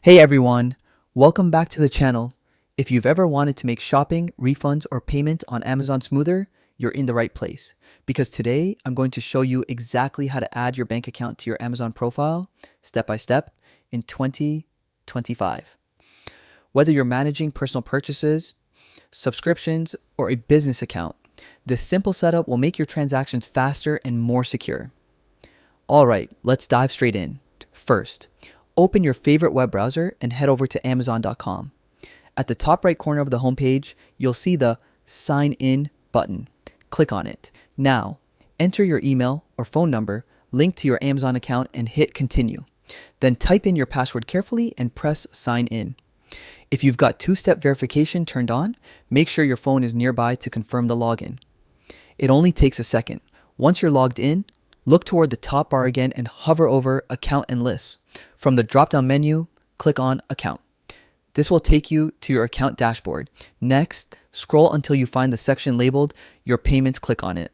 Hey everyone, welcome back to the channel. If you've ever wanted to make shopping, refunds, or payments on Amazon smoother, you're in the right place. Because today I'm going to show you exactly how to add your bank account to your Amazon profile, step by step, in 2025. Whether you're managing personal purchases, subscriptions, or a business account, this simple setup will make your transactions faster and more secure. Alright, let's dive straight in. First, open your favorite web browser and head over to Amazon.com. At the top right corner of the homepage, you'll see the Sign In button. Click on it. Now, enter your email or phone number linked to your Amazon account and hit Continue. Then type in your password carefully and press Sign In. If you've got two-step verification turned on, make sure your phone is nearby to confirm the login. It only takes a second. Once you're logged in, look toward the top bar again and hover over Account and Lists. From the drop-down menu, click on Account. This will take you to your account dashboard. Next, scroll until you find the section labeled Your Payments. Click on it.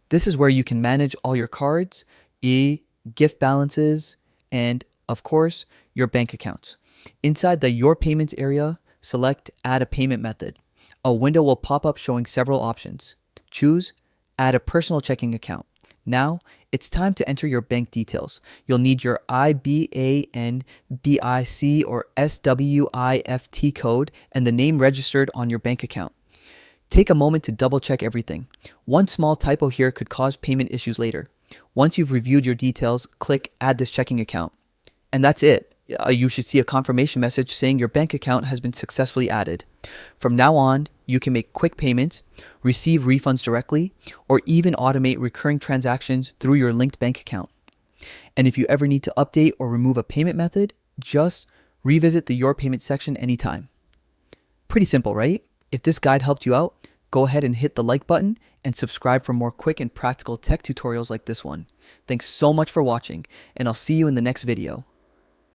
This is where you can manage all your cards, gift balances, and, of course, your bank accounts. Inside the Your Payments area, select Add a Payment Method. A window will pop up showing several options. Choose Add a Personal Checking Account. Now, it's time to enter your bank details. You'll need your IBAN, BIC, or SWIFT code and the name registered on your bank account. Take a moment to double check everything. One small typo here could cause payment issues later. Once you've reviewed your details, click Add this checking account. And that's it. You should see a confirmation message saying your bank account has been successfully added. From now on, you can make quick payments, receive refunds directly, or even automate recurring transactions through your linked bank account. And if you ever need to update or remove a payment method, just revisit the Your Payment section anytime. Pretty simple, right? If this guide helped you out, go ahead and hit the like button and subscribe for more quick and practical tech tutorials like this one. Thanks so much for watching, and I'll see you in the next video.